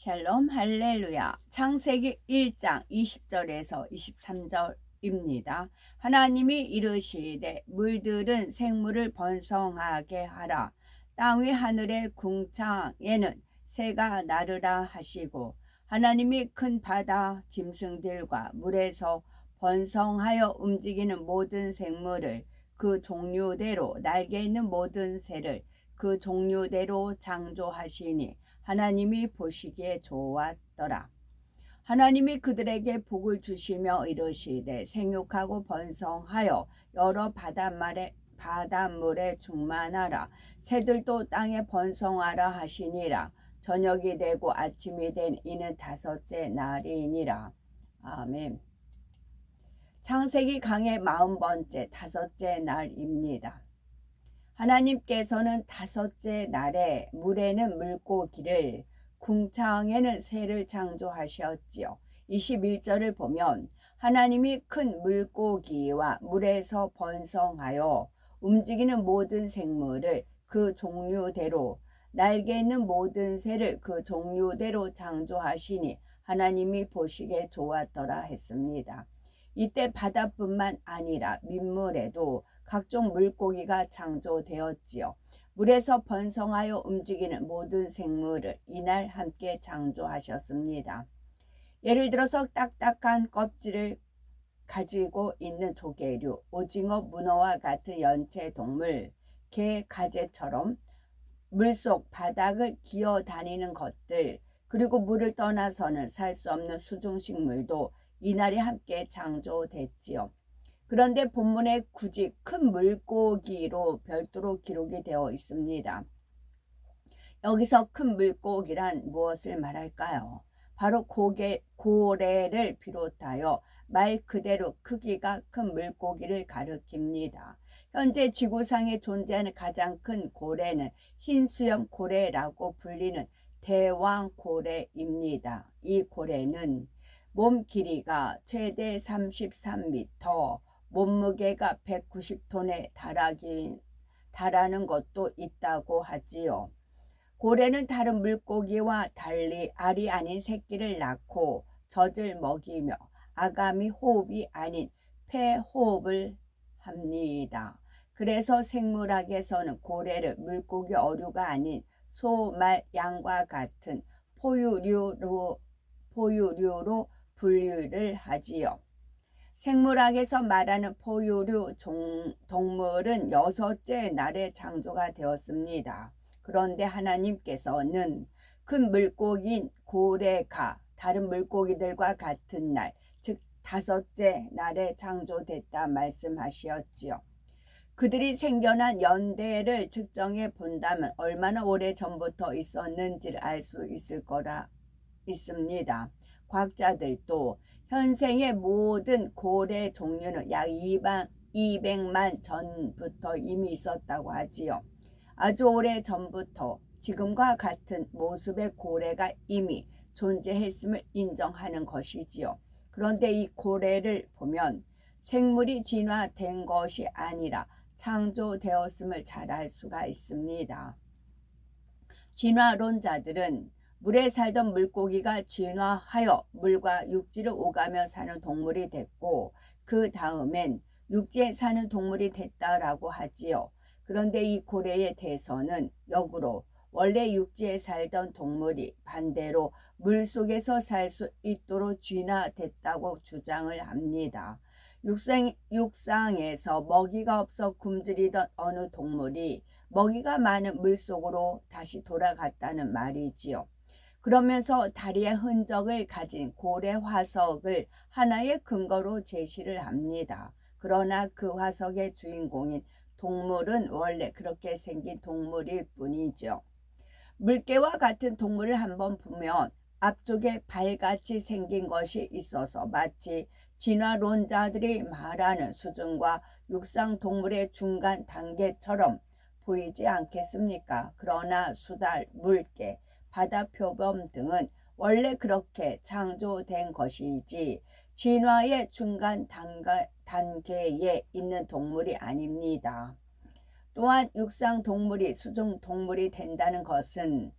샬롬 할렐루야. 창세기 1장 20절에서 23절입니다. 하나님이 이르시되 물들은 생물을 번성하게 하라. 땅 위 하늘의 궁창에는 새가 나르라 하시고, 하나님이 큰 바다 짐승들과 물에서 번성하여 움직이는 모든 생물을 그 종류대로, 날개 있는 모든 새를 그 종류대로 창조하시니 하나님이 보시기에 좋았더라. 하나님이 그들에게 복을 주시며 이르시되 생육하고 번성하여 여러 바닷물에 충만하라. 새들도 땅에 번성하라 하시니라. 저녁이 되고 아침이 된 이는 다섯째 날이니라. 아멘. 창세기 강의 40번째 다섯째 날입니다. 하나님께서는 다섯째 날에 물에는 물고기를, 궁창에는 새를 창조하셨지요. 21절을 보면 하나님이 큰 물고기와 물에서 번성하여 움직이는 모든 생물을 그 종류대로, 날개 있는 모든 새를 그 종류대로 창조하시니 하나님이 보시기에 좋았더라 했습니다. 이때 바다뿐만 아니라 민물에도 각종 물고기가 창조되었지요. 물에서 번성하여 움직이는 모든 생물을 이날 함께 창조하셨습니다. 예를 들어서 딱딱한 껍질을 가지고 있는 조개류, 오징어, 문어와 같은 연체 동물, 개, 가재처럼 물속 바닥을 기어 다니는 것들, 그리고 물을 떠나서는 살 수 없는 수중식물도 이날이 함께 창조됐지요. 그런데 본문에 굳이 큰 물고기로 별도로 기록이 되어 있습니다. 여기서 큰 물고기란 무엇을 말할까요? 바로 고래를 비롯하여 말 그대로 크기가 큰 물고기를 가리킵니다. 현재 지구상에 존재하는 가장 큰 고래는 흰수염 고래라고 불리는 대왕고래입니다. 이 고래는 몸 길이가 최대 33m, 몸무게가 190톤에 달하는 것도 있다고 하지요. 고래는 다른 물고기와 달리 알이 아닌 새끼를 낳고 젖을 먹이며 아가미 호흡이 아닌 폐호흡을 합니다. 그래서 생물학에서는 고래를 물고기 어류가 아닌 소, 말, 양과 같은 포유류로 분류를 하지요. 생물학에서 말하는 포유류 동물은 여섯째 날에 창조가 되었습니다. 그런데 하나님께서는 큰 물고기인 고래가 다른 물고기들과 같은 날, 즉 다섯째 날에 창조됐다 말씀하셨지요. 그들이 생겨난 연대를 측정해 본다면 얼마나 오래 전부터 있었는지를 알 수 있을 거라 있습니다. 과학자들도 현생의 모든 고래 종류는 약 200만 전부터 이미 있었다고 하지요. 아주 오래 전부터 지금과 같은 모습의 고래가 이미 존재했음을 인정하는 것이지요. 그런데 이 고래를 보면 생물이 진화된 것이 아니라 창조되었음을 잘 알 수가 있습니다. 진화론자들은 물에 살던 물고기가 진화하여 물과 육지를 오가며 사는 동물이 됐고, 그 다음엔 육지에 사는 동물이 됐다라고 하지요. 그런데 이 고래에 대해서는 역으로 원래 육지에 살던 동물이 반대로 물속에서 살 수 있도록 진화됐다고 주장을 합니다. 육상에서 먹이가 없어 굶주리던 어느 동물이 먹이가 많은 물속으로 다시 돌아갔다는 말이지요. 그러면서 다리의 흔적을 가진 고래 화석을 하나의 근거로 제시를 합니다. 그러나 그 화석의 주인공인 동물은 원래 그렇게 생긴 동물일 뿐이죠. 물개와 같은 동물을 한번 보면 앞쪽에 발같이 생긴 것이 있어서 마치 진화론자들이 말하는 수중과 육상 동물의 중간 단계처럼 보이지 않겠습니까? 그러나 수달, 물개, 바다표범 등은 원래 그렇게 창조된 것이지 진화의 중간 단계에 있는 동물이 아닙니다. 또한 육상 동물이 수중 동물이 된다는 것은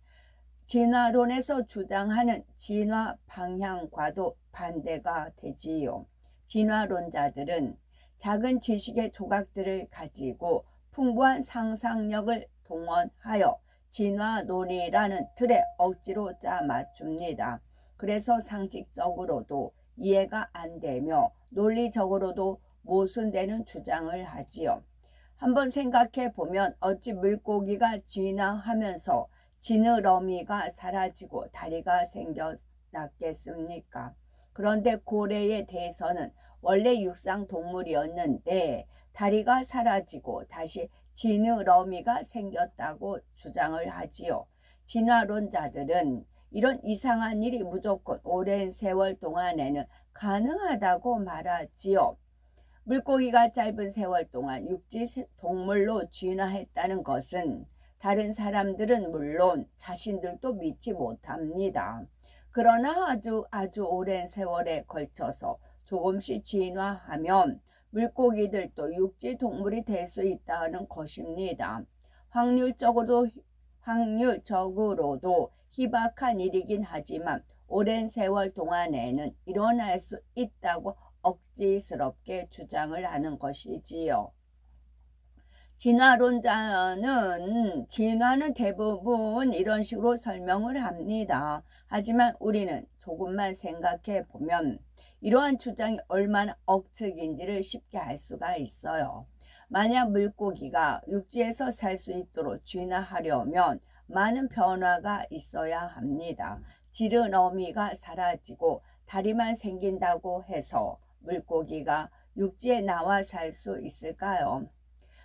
진화론에서 주장하는 진화 방향과도 반대가 되지요. 진화론자들은 작은 지식의 조각들을 가지고 풍부한 상상력을 동원하여 진화론이라는 틀에 억지로 짜 맞춥니다. 그래서 상식적으로도 이해가 안 되며 논리적으로도 모순되는 주장을 하지요. 한번 생각해 보면 어찌 물고기가 진화하면서 지느러미가 사라지고 다리가 생겨났겠습니까? 그런데 고래에 대해서는 원래 육상 동물이었는데 다리가 사라지고 다시 지느러미가 생겼다고 주장을 하지요. 진화론자들은 이런 이상한 일이 무조건 오랜 세월 동안에는 가능하다고 말하지요. 물고기가 짧은 세월 동안 육지 동물로 진화했다는 것은 다른 사람들은 물론 자신들도 믿지 못합니다. 그러나 아주 오랜 세월에 걸쳐서 조금씩 진화하면 물고기들도 육지 동물이 될 수 있다는 것입니다. 확률적으로도 희박한 일이긴 하지만 오랜 세월 동안에는 일어날 수 있다고 억지스럽게 주장을 하는 것이지요. 진화론자는 진화는 대부분 이런 식으로 설명을 합니다. 하지만 우리는 조금만 생각해 보면 이러한 주장이 얼마나 억측인지를 쉽게 알 수가 있어요. 만약 물고기가 육지에서 살 수 있도록 진화하려면 많은 변화가 있어야 합니다. 지느러미가 사라지고 다리만 생긴다고 해서 물고기가 육지에 나와 살 수 있을까요?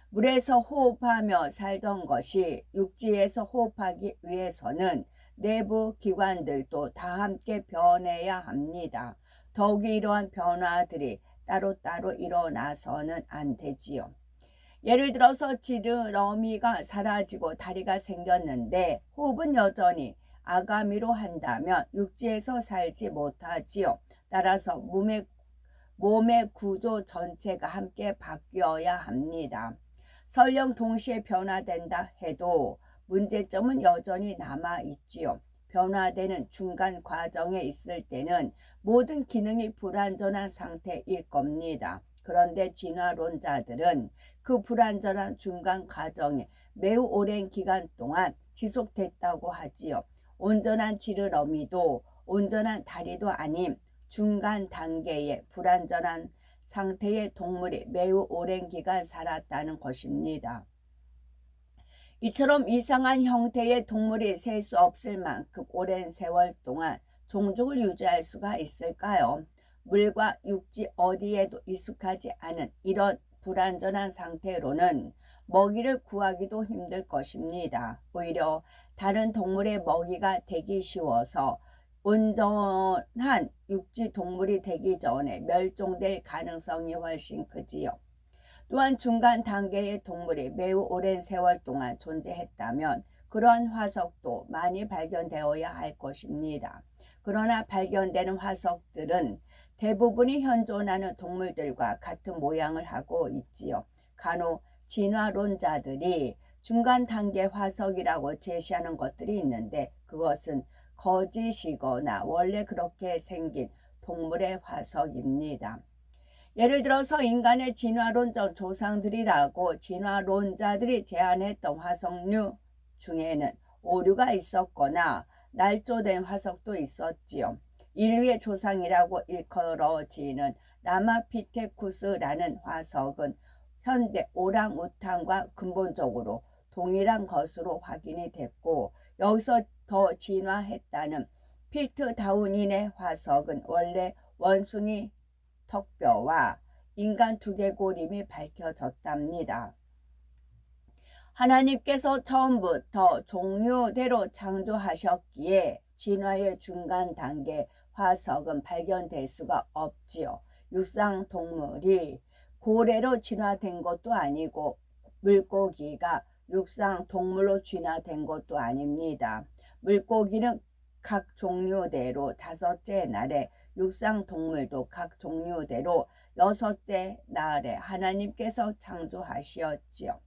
물에서 호흡하며 살던 것이 육지에서 호흡하기 위해서는 내부 기관들도 다 함께 변해야 합니다. 더욱이 이러한 변화들이 따로따로 일어나서는 안 되지요. 예를 들어서 지느러미가 사라지고 다리가 생겼는데 호흡은 여전히 아가미로 한다면 육지에서 살지 못하지요. 따라서 몸의 구조 전체가 함께 바뀌어야 합니다. 설령 동시에 변화된다 해도 문제점은 여전히 남아있지요. 변화되는 중간 과정에 있을 때는 모든 기능이 불완전한 상태일 겁니다. 그런데 진화론자들은 그 불완전한 중간 과정이 매우 오랜 기간 동안 지속됐다고 하지요. 온전한 지느러미도 온전한 다리도 아닌 중간 단계의 불완전한 상태의 동물이 매우 오랜 기간 살았다는 것입니다. 이처럼 이상한 형태의 동물이 셀 수 없을 만큼 오랜 세월 동안 종족을 유지할 수가 있을까요? 물과 육지 어디에도 익숙하지 않은 이런 불완전한 상태로는 먹이를 구하기도 힘들 것입니다. 오히려 다른 동물의 먹이가 되기 쉬워서 온전한 육지 동물이 되기 전에 멸종될 가능성이 훨씬 크지요. 또한 중간 단계의 동물이 매우 오랜 세월 동안 존재했다면 그러한 화석도 많이 발견되어야 할 것입니다. 그러나 발견되는 화석들은 대부분이 현존하는 동물들과 같은 모양을 하고 있지요. 간혹 진화론자들이 중간 단계 화석이라고 제시하는 것들이 있는데 그것은 거짓이거나 원래 그렇게 생긴 동물의 화석입니다. 예를 들어서 인간의 진화론적 조상들이라고 진화론자들이 제안했던 화석류 중에는 오류가 있었거나 날조된 화석도 있었지요. 인류의 조상이라고 일컬어지는 라마피테쿠스라는 화석은 현대 오랑우탄과 근본적으로 동일한 것으로 확인이 됐고 여기서 더 진화했다는 필트다운인의 화석은 원래 원숭이 턱뼈와 인간 두개골임이 밝혀졌답니다. 하나님께서 처음부터 종류대로 창조하셨기에 진화의 중간 단계 화석은 발견될 수가 없지요. 육상 동물이 고래로 진화된 것도 아니고 물고기가 육상 동물로 진화된 것도 아닙니다. 물고기는 각 종류대로 5째 날에 육상 동물도 각 종류대로 6째 날에 하나님께서 창조하시었지요.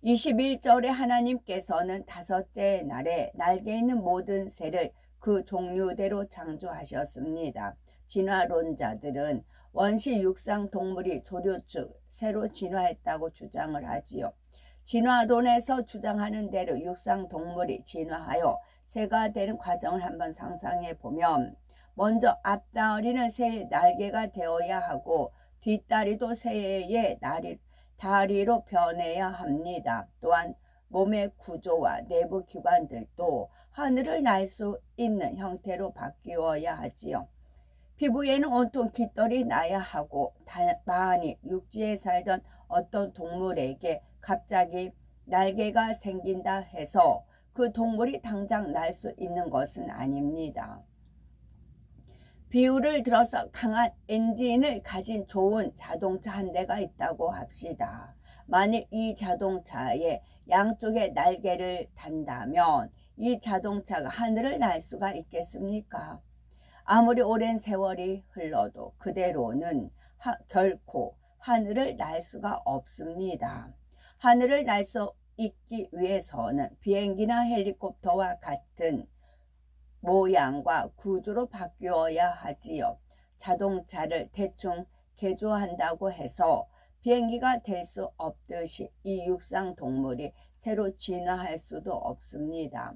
21절에 하나님께서는 다섯째 날에 날개 있는 모든 새를 그 종류대로 창조하셨습니다. 진화론자들은 원시 육상 동물이 조류축 새로 진화했다고 주장을 하지요. 진화론에서 주장하는 대로 육상 동물이 진화하여 새가 되는 과정을 한번 상상해 보면, 먼저 앞다리는 새의 날개가 되어야 하고 뒷다리도 새의 다리로 변해야 합니다. 또한 몸의 구조와 내부 기관들도 하늘을 날 수 있는 형태로 바뀌어야 하지요. 피부에는 온통 깃털이 나야 하고, 다만이 육지에 살던 어떤 동물에게 갑자기 날개가 생긴다 해서 그 동물이 당장 날 수 있는 것은 아닙니다. 비유를 들어서 강한 엔진을 가진 좋은 자동차 한 대가 있다고 합시다. 만일 이 자동차에 양쪽에 날개를 단다면 이 자동차가 하늘을 날 수가 있겠습니까? 아무리 오랜 세월이 흘러도 그대로는 결코 하늘을 날 수가 없습니다. 하늘을 날 수 있기 위해서는 비행기나 헬리콥터와 같은 모양과 구조로 바뀌어야 하지요. 자동차를 대충 개조한다고 해서 비행기가 될 수 없듯이 이 육상 동물이 새로 진화할 수도 없습니다.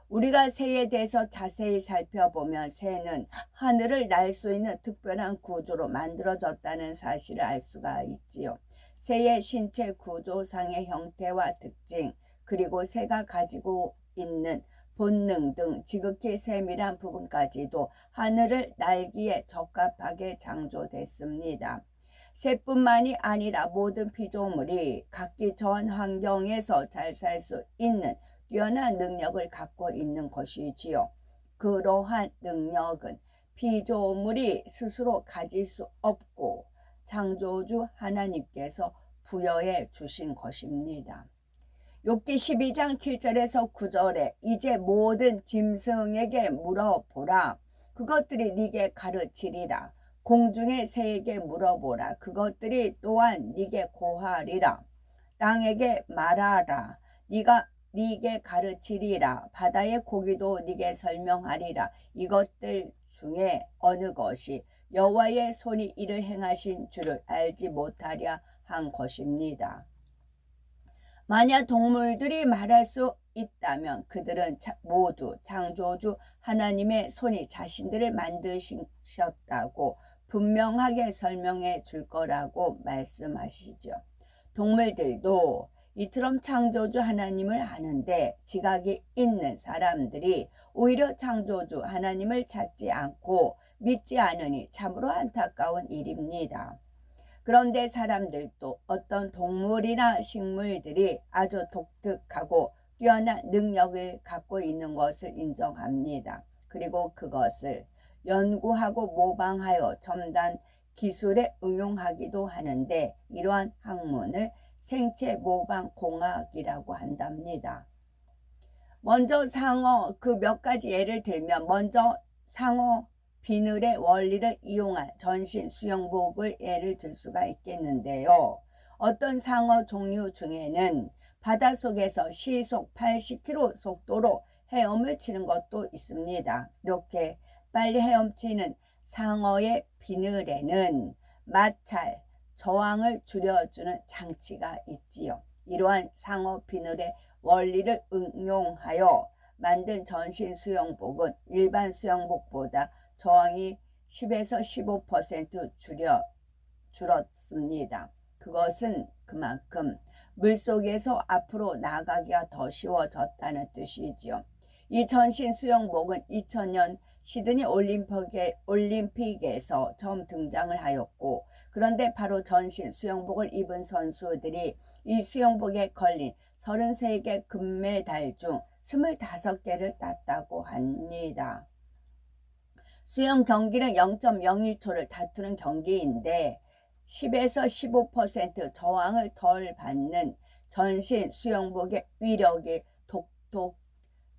우리가 새에 대해서 자세히 살펴보면 새는 하늘을 날 수 있는 특별한 구조로 만들어졌다는 사실을 알 수가 있지요. 새의 신체 구조상의 형태와 특징, 그리고 새가 가지고 있는 본능 등 지극히 세밀한 부분까지도 하늘을 날기에 적합하게 창조됐습니다. 새뿐만이 아니라 모든 피조물이 각기 전 환경에서 잘 살 수 있는 뛰어난 능력을 갖고 있는 것이지요. 그러한 능력은 피조물이 스스로 가질 수 없고 창조주 하나님께서 부여해 주신 것입니다. 욥기 12장 7절에서 9절에 이제 모든 짐승에게 물어보라. 그것들이 네게 가르치리라. 공중의 새에게 물어보라. 그것들이 또한 네게 고하리라. 땅에게 말하라. 네게 가르치리라. 바다의 고기도 네게 설명하리라. 이것들 중에 어느 것이 여호와의 손이 이를 행하신 줄을 알지 못하랴 한 것입니다. 만약 동물들이 말할 수 있다면 그들은 모두 창조주 하나님의 손이 자신들을 만드셨다고 분명하게 설명해 줄 거라고 말씀하시죠. 동물들도 이처럼 창조주 하나님을 아는데 지각이 있는 사람들이 오히려 창조주 하나님을 찾지 않고 믿지 않으니 참으로 안타까운 일입니다. 그런데 사람들도 어떤 동물이나 식물들이 아주 독특하고 뛰어난 능력을 갖고 있는 것을 인정합니다. 그리고 그것을 연구하고 모방하여 첨단 기술에 응용하기도 하는데, 이러한 학문을 생체 모방 공학이라고 한답니다. 먼저 상어, 그 몇 가지 예를 들면, 먼저 상어 비늘의 원리를 이용한 전신 수영복을 예를 들 수가 있겠는데요. 어떤 상어 종류 중에는 바닷속에서 시속 80km 속도로 헤엄을 치는 것도 있습니다. 이렇게 빨리 헤엄치는 상어의 비늘에는 마찰, 저항을 줄여주는 장치가 있지요. 이러한 상어 비늘의 원리를 응용하여 만든 전신 수영복은 일반 수영복보다 저항이 10에서 15% 줄었습니다. 그것은 그만큼 물속에서 앞으로 나가기가 더 쉬워졌다는 뜻이지요. 이 전신 수영복은 2000년 시드니 올림픽에서 처음 등장을 하였고, 그런데 바로 전신 수영복을 입은 선수들이 이 수영복에 걸린 33개 금메달 중 25개를 땄다고 합니다. 수영 경기는 0.01초를 다투는 경기인데 10에서 15% 저항을 덜 받는 전신 수영복의 위력이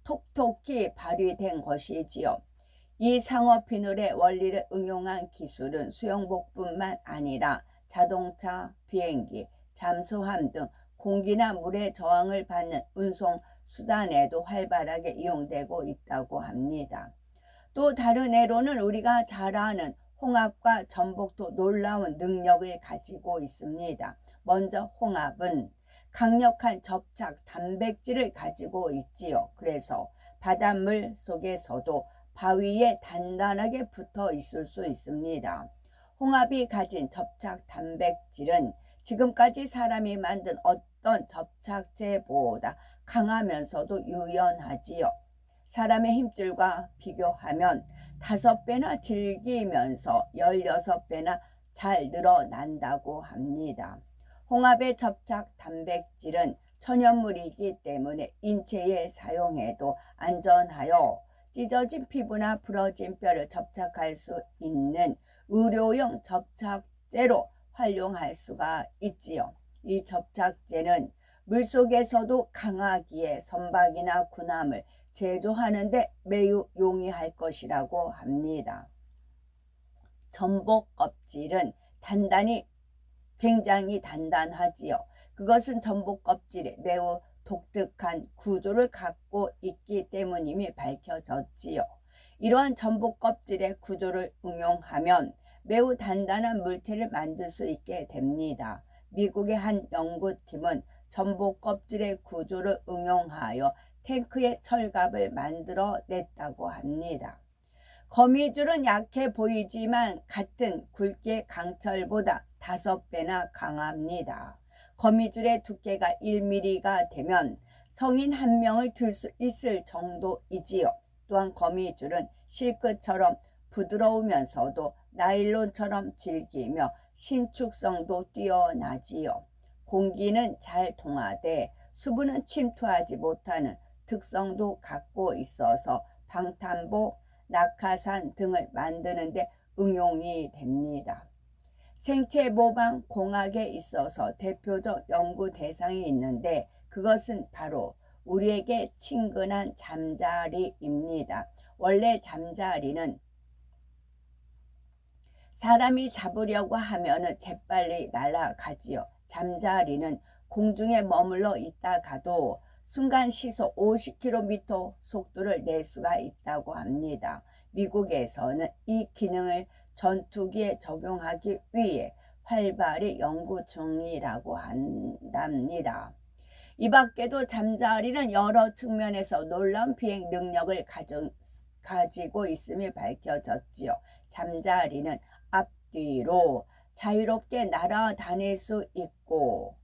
톡톡히 발휘된 것이지요. 이 상어 비늘의 원리를 응용한 기술은 수영복뿐만 아니라 자동차, 비행기, 잠수함 등 공기나 물의 저항을 받는 운송 수단에도 활발하게 이용되고 있다고 합니다. 또 다른 애로는 우리가 잘 아는 홍합과 전복도 놀라운 능력을 가지고 있습니다. 먼저 홍합은 강력한 접착 단백질을 가지고 있지요. 그래서 바닷물 속에서도 바위에 단단하게 붙어 있을 수 있습니다. 홍합이 가진 접착 단백질은 지금까지 사람이 만든 어떤 접착제보다 강하면서도 유연하지요. 사람의 힘줄과 비교하면 5배나 질기면서 16배나 잘 늘어난다고 합니다. 홍합의 접착 단백질은 천연물이기 때문에 인체에 사용해도 안전하여 찢어진 피부나 부러진 뼈를 접착할 수 있는 의료용 접착제로 활용할 수가 있지요. 이 접착제는 물속에서도 강하기에 선박이나 군함을 제조하는데 매우 용이할 것이라고 합니다. 전복 껍질은 굉장히 단단하지요. 그것은 전복 껍질에 매우 독특한 구조를 갖고 있기 때문임이 밝혀졌지요. 이러한 전복 껍질의 구조를 응용하면 매우 단단한 물체를 만들 수 있게 됩니다. 미국의 한 연구팀은 전복 껍질의 구조를 응용하여 탱크의 철갑을 만들어 냈다고 합니다. 거미줄은 약해 보이지만 같은 굵기의 강철보다 5배나 강합니다. 거미줄의 두께가 1mm가 되면 성인 1명을 들 수 있을 정도이지요. 또한 거미줄은 실크처럼 부드러우면서도 나일론처럼 질기며 신축성도 뛰어나지요. 공기는 잘 통하되 수분은 침투하지 못하는 특성도 갖고 있어서 방탄복, 낙하산 등을 만드는 데 응용이 됩니다. 생체 모방 공학에 있어서 대표적 연구 대상이 있는데 그것은 바로 우리에게 친근한 잠자리입니다. 원래 잠자리는 사람이 잡으려고 하면 재빨리 날아가지요. 잠자리는 공중에 머물러 있다가도 순간 시속 50km 속도를 낼 수가 있다고 합니다. 미국에서는 이 기능을 전투기에 적용하기 위해 활발히 연구 중이라고 한답니다. 이 밖에도 잠자리는 여러 측면에서 놀라운 비행 능력을 가지고 있음이 밝혀졌지요. 잠자리는 앞뒤로 자유롭게 날아다닐 수 있고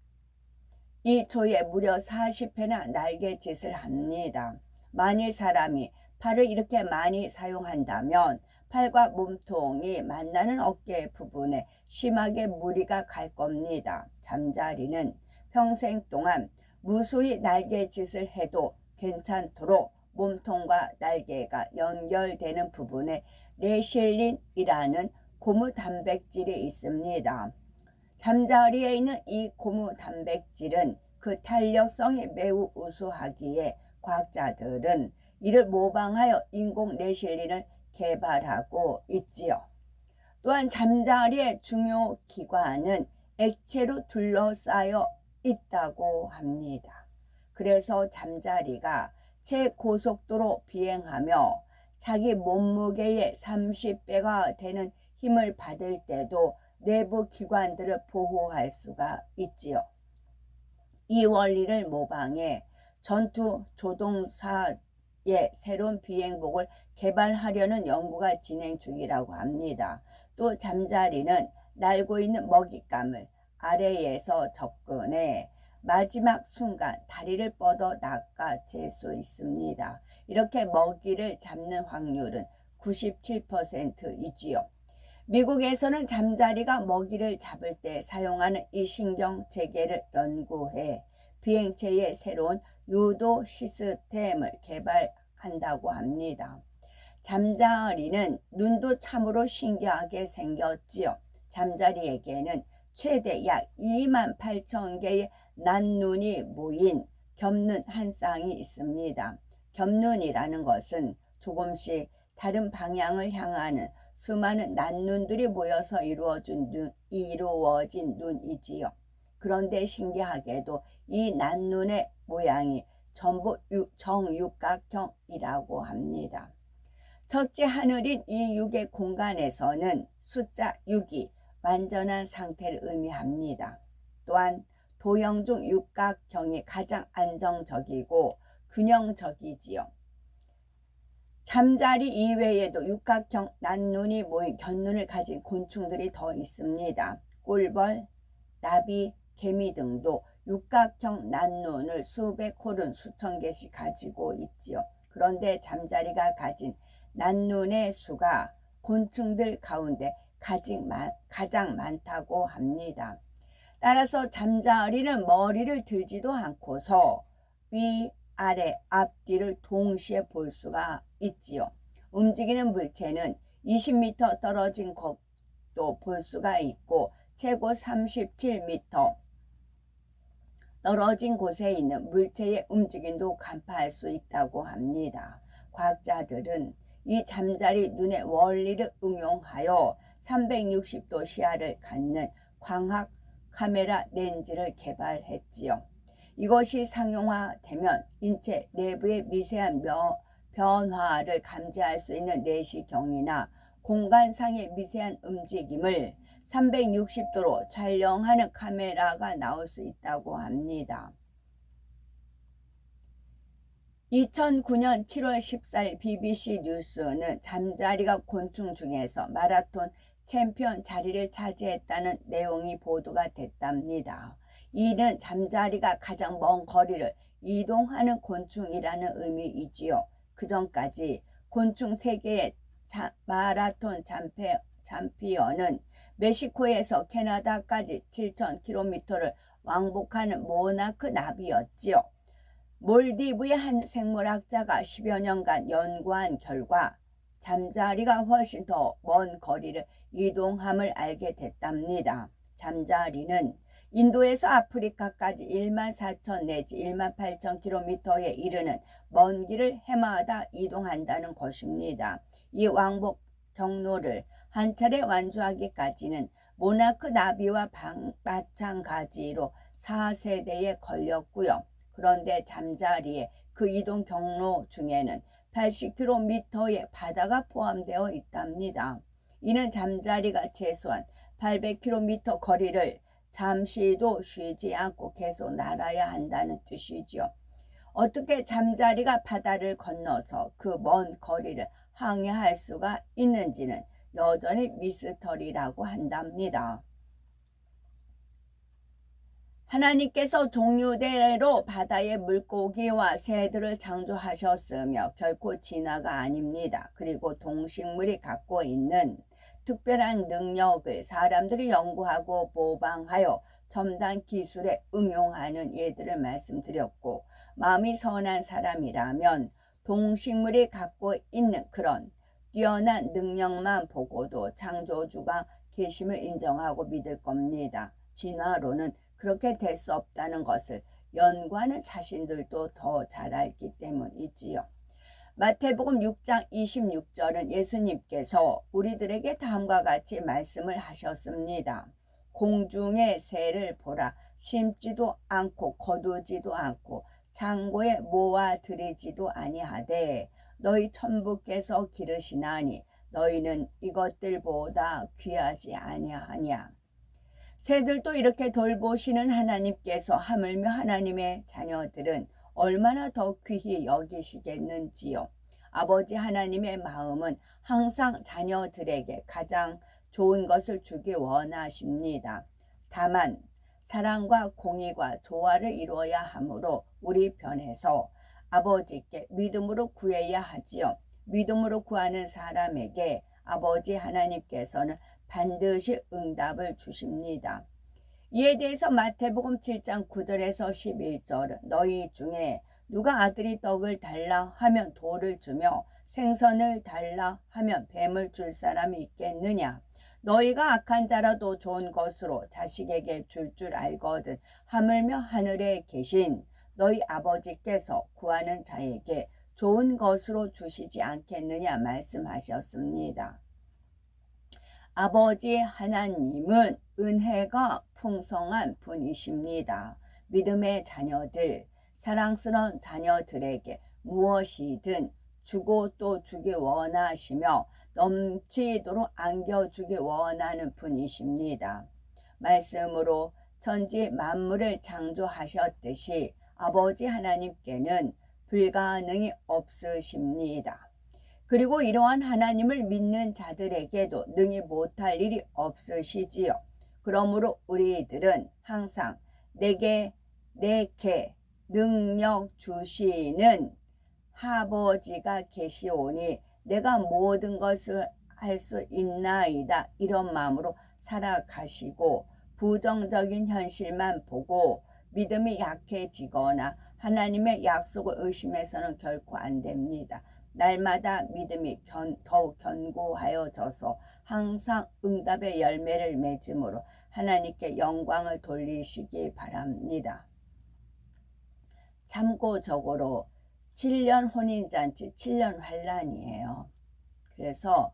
1초에 무려 40회나 날개짓을 합니다. 만일 사람이 팔을 이렇게 많이 사용한다면 팔과 몸통이 만나는 어깨 부분에 심하게 무리가 갈 겁니다. 잠자리는 평생 동안 무수히 날개짓을 해도 괜찮도록 몸통과 날개가 연결되는 부분에 레실린이라는 고무 단백질이 있습니다. 잠자리에 있는 이 고무 단백질은 그 탄력성이 매우 우수하기에 과학자들은 이를 모방하여 인공 레실린을 개발하고 있지요. 또한 잠자리의 중요 기관은 액체로 둘러싸여 있다고 합니다. 그래서 잠자리가 최고속도로 비행하며 자기 몸무게의 30배가 되는 힘을 받을 때도 내부 기관들을 보호할 수가 있지요. 이 원리를 모방해 전투 조종사의 새로운 비행복을 개발하려는 연구가 진행 중이라고 합니다. 또 잠자리는 날고 있는 먹잇감을 아래에서 접근해 마지막 순간 다리를 뻗어 낚아챌 수 있습니다. 이렇게 먹이를 잡는 확률은 97%이지요. 미국에서는 잠자리가 먹이를 잡을 때 사용하는 이 신경체계를 연구해 비행체의 새로운 유도 시스템을 개발한다고 합니다. 잠자리는 눈도 참으로 신기하게 생겼지요. 잠자리에게는 최대 약 28,000개의 난눈이 모인 겹눈 한 쌍이 있습니다. 겹눈이라는 것은 조금씩 다른 방향을 향하는 수많은 난눈들이 모여서 이루어진 눈이지요. 그런데 신기하게도 이 난눈의 모양이 전부 정육각형이라고 합니다. 첫째 하늘인 이 육의 공간에서는 숫자 6이 완전한 상태를 의미합니다. 또한 도형 중 육각형이 가장 안정적이고 균형적이지요. 잠자리 이외에도 육각형 난눈이 모인 곁눈을 가진 곤충들이 더 있습니다. 꿀벌, 나비, 개미 등도 육각형 난눈을 수백 홀은 수천 개씩 가지고 있지요. 그런데 잠자리가 가진 난눈의 수가 곤충들 가운데 가장 많다고 합니다. 따라서 잠자리는 머리를 들지도 않고서 위, 아래, 앞뒤를 동시에 볼 수가 있지요. 움직이는 물체는 20m 떨어진 것도 볼 수가 있고 최고 37m 떨어진 곳에 있는 물체의 움직임도 간파할 수 있다고 합니다. 과학자들은 이 잠자리 눈의 원리를 응용하여 360도 시야를 갖는 광학 카메라 렌즈를 개발했지요. 이것이 상용화되면 인체 내부의 미세한 변화를 감지할 수 있는 내시경이나 공간상의 미세한 움직임을 360도로 촬영하는 카메라가 나올 수 있다고 합니다. 2009년 7월 14일 BBC 뉴스는 잠자리가 곤충 중에서 마라톤 챔피언 자리를 차지했다는 내용이 보도가 됐답니다. 이는 잠자리가 가장 먼 거리를 이동하는 곤충이라는 의미이지요. 그전까지 곤충 세계의 마라톤 챔피언은 멕시코에서 캐나다까지 7,000km를 왕복하는 모나크 나비였지요. 몰디브의 한 생물학자가 10여 년간 연구한 결과 잠자리가 훨씬 더 먼 거리를 이동함을 알게 됐답니다. 잠자리는 인도에서 아프리카까지 14,000 내지 18,000km에 이르는 먼 길을 해마다 이동한다는 것입니다. 이 왕복 경로를 한 차례 완주하기까지는 모나크 나비와 마찬가지로 4세대에 걸렸고요. 그런데 잠자리의 그 이동 경로 중에는 80km의 바다가 포함되어 있답니다. 이는 잠자리가 최소한 800km 거리를 잠시도 쉬지 않고 계속 날아야 한다는 뜻이지요. 어떻게 잠자리가 바다를 건너서 그 먼 거리를 항해할 수가 있는지는 여전히 미스터리라고 한답니다. 하나님께서 종류대로 바다의 물고기와 새들을 창조하셨으며 결코 진화가 아닙니다. 그리고 동식물이 갖고 있는 특별한 능력을 사람들이 연구하고 모방하여 첨단 기술에 응용하는 예들을 말씀드렸고, 마음이 선한 사람이라면 동식물이 갖고 있는 그런 뛰어난 능력만 보고도 창조주가 계심을 인정하고 믿을 겁니다. 진화로는 그렇게 될 수 없다는 것을 연구하는 자신들도 더 잘 알기 때문이지요. 마태복음 6장 26절은 예수님께서 우리들에게 다음과 같이 말씀을 하셨습니다. 공중의 새를 보라. 심지도 않고 거두지도 않고 창고에 모아 들이지도 아니하되 너희 천부께서 기르시나니 너희는 이것들보다 귀하지 아니하냐. 새들도 이렇게 돌보시는 하나님께서 하물며 하나님의 자녀들은 얼마나 더 귀히 여기시겠는지요. 아버지 하나님의 마음은 항상 자녀들에게 가장 좋은 것을 주기 원하십니다. 다만 사랑과 공의와 조화를 이루어야 하므로 우리 편에서 아버지께 믿음으로 구해야 하지요. 믿음으로 구하는 사람에게 아버지 하나님께서는 반드시 응답을 주십니다. 이에 대해서 마태복음 7장 9절에서 11절 너희 중에 누가 아들이 떡을 달라 하면 돌을 주며 생선을 달라 하면 뱀을 줄 사람이 있겠느냐. 너희가 악한 자라도 좋은 것으로 자식에게 줄 알거든 하물며 하늘에 계신 너희 아버지께서 구하는 자에게 좋은 것으로 주시지 않겠느냐 말씀하셨습니다. 아버지 하나님은 은혜가 풍성한 분이십니다. 믿음의 자녀들, 사랑스러운 자녀들에게 무엇이든 주고 또 주기 원하시며 넘치도록 안겨주기 원하는 분이십니다. 말씀으로 천지 만물을 창조하셨듯이 아버지 하나님께는 불가능이 없으십니다. 그리고 이러한 하나님을 믿는 자들에게도 능히 못할 일이 없으시지요. 그러므로 우리들은 항상 내게 능력 주시는 아버지가 계시오니 내가 모든 것을 할 수 있나이다, 이런 마음으로 살아가시고 부정적인 현실만 보고 믿음이 약해지거나 하나님의 약속을 의심해서는 결코 안 됩니다. 날마다 믿음이 더욱 견고하여져서 항상 응답의 열매를 맺음으로 하나님께 영광을 돌리시기 바랍니다. 참고적으로 7년 혼인잔치, 7년 환란이에요. 그래서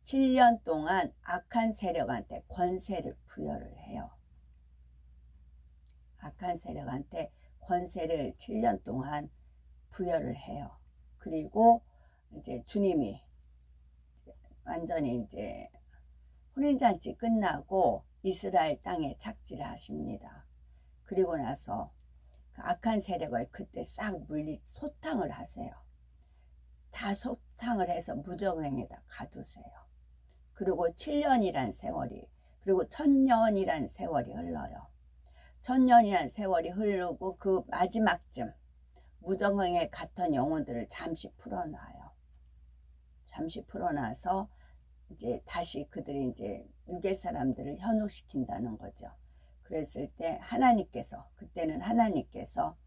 7년 동안 악한 세력한테 권세를 부여를 해요. 악한 세력한테 권세를 7년 동안 부여를 해요. 그리고 이제 주님이 완전히 이제 혼인잔치 끝나고 이스라엘 땅에 착지를 하십니다. 그리고 나서 그 악한 세력을 그때 싹 소탕을 하세요. 다 소탕을 해서 무저갱에다 가두세요. 그리고 7년이란 세월이, 그리고 1000년이란 세월이 흘러요. 1000년이란 세월이 흐르고 그 마지막쯤 무저갱에 갔던 영혼들을 잠시 풀어놔요. 잠시 풀어놔서 이제 다시 그들이 이제 유괴 사람들을 현혹시킨다는 거죠. 그랬을 때 하나님께서, 그때는 하나님께서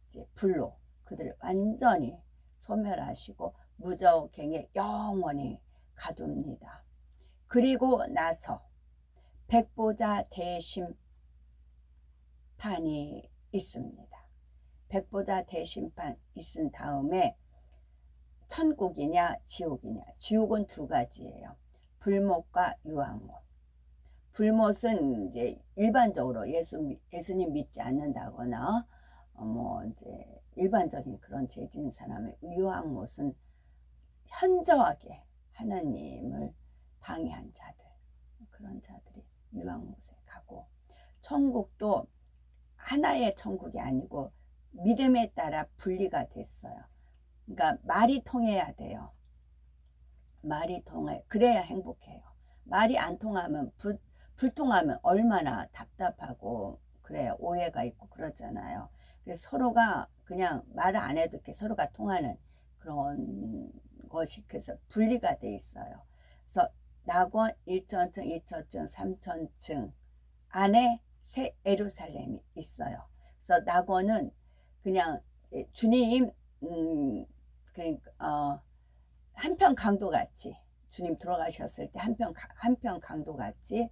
이제 불로 그들을 완전히 소멸하시고 무저갱에 영원히 가둡니다. 그리고 나서 백보자 대심판이 있습니다. 백보자 대심판 있은 다음에 천국이냐 지옥이냐. 지옥은 두 가지예요. 불못과 유황못. 불못은 이제 일반적으로 예수님 믿지 않는다거나 뭐 이제 일반적인 그런 죄 지은 사람의, 유황못은 현저하게 하나님을 방해한 자들, 그런 자들이 유황못에 가고, 천국도 하나의 천국이 아니고 믿음에 따라 분리가 됐어요. 그러니까 말이 통해야 돼요. 말이 통해, 그래야 행복해요. 말이 안 통하면, 불통하면 얼마나 답답하고 그래요. 오해가 있고 그렇잖아요. 그래서 서로가 그냥 말을 안 해도 이렇게 서로가 통하는 그런 것이, 그래서 분리가 돼 있어요. 그래서 낙원 1천층, 2천층, 3천층 안에 새 예루살렘이 있어요. 그래서 낙원은 그냥 주님 한편 강도 같이, 주님 들어가셨을 때 한편 강도 같이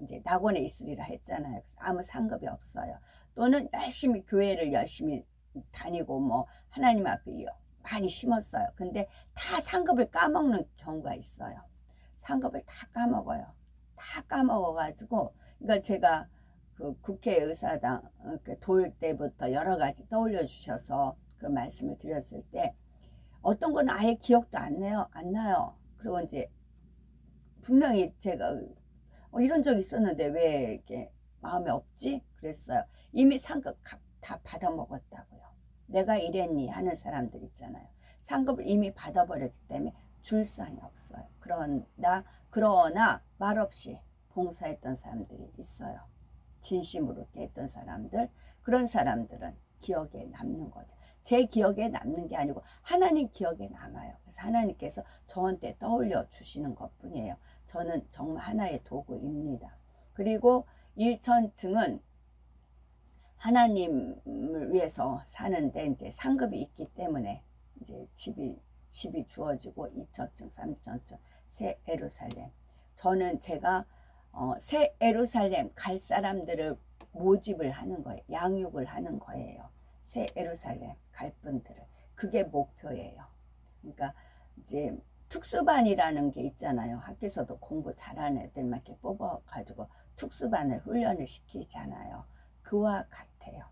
이제 낙원에 있으리라 했잖아요. 그래서 아무 상급이 없어요. 또는 열심히 교회를 열심히 다니고 뭐 하나님 앞에 많이 심었어요. 근데 다 상급을 까먹는 경우가 있어요. 상급을 다 까먹어요. 다 까먹어가지고, 그러니까 제가 그 국회의사당 돌 때부터 여러 가지 떠올려 주셔서 그 말씀을 드렸을 때 어떤 건 아예 기억도 안 나요. 그리고 이제 분명히 제가 이런 적 있었는데 왜 이렇게 마음에 없지? 그랬어요. 이미 상급 다 받아먹었다고요. 내가 이랬니 하는 사람들 있잖아요. 상급을 이미 받아버렸기 때문에 줄상이 없어요. 그러나 말없이 봉사했던 사람들이 있어요. 진심으로 했던 사람들, 그런 사람들은 기억에 남는 거죠. 제 기억에 남는 게 아니고 하나님 기억에 남아요. 그래서 하나님께서 저한테 떠올려 주시는 것뿐이에요. 저는 정말 하나의 도구입니다. 그리고 1천층은 하나님을 위해서 사는데 이제 상급이 있기 때문에 이제 집이 주어지고 2천층, 3천층 새 예루살렘. 저는 제가 새 예루살렘 갈 사람들을 모집을 하는 거예요. 양육을 하는 거예요. 새 예루살렘 갈 분들을. 그게 목표예요. 그러니까 이제 특수반이라는 게 있잖아요. 학교에서도 공부 잘하는 애들만 이렇게 뽑아가지고 특수반을 훈련을 시키잖아요. 그와 같아요.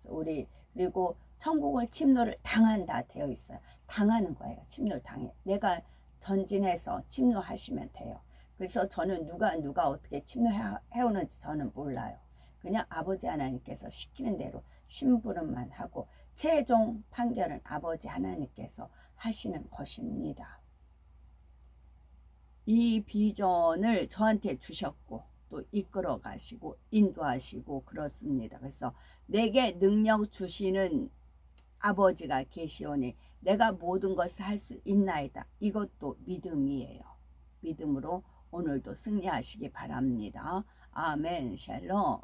우리 그리고 천국을 침노를 당한다 되어 있어요. 당하는 거예요. 침노를 당해. 내가 전진해서 침노하시면 돼요. 그래서 저는 누가 어떻게 침노해오는지 저는 몰라요. 그냥 아버지 하나님께서 시키는 대로 심부름만 하고 최종 판결은 아버지 하나님께서 하시는 것입니다. 이 비전을 저한테 주셨고 또 이끌어 가시고 인도하시고 그렇습니다. 그래서 내게 능력 주시는 아버지가 계시오니 내가 모든 것을 할 수 있나이다. 이것도 믿음이에요. 믿음으로 오늘도 승리하시기 바랍니다. 아멘. 샬롬.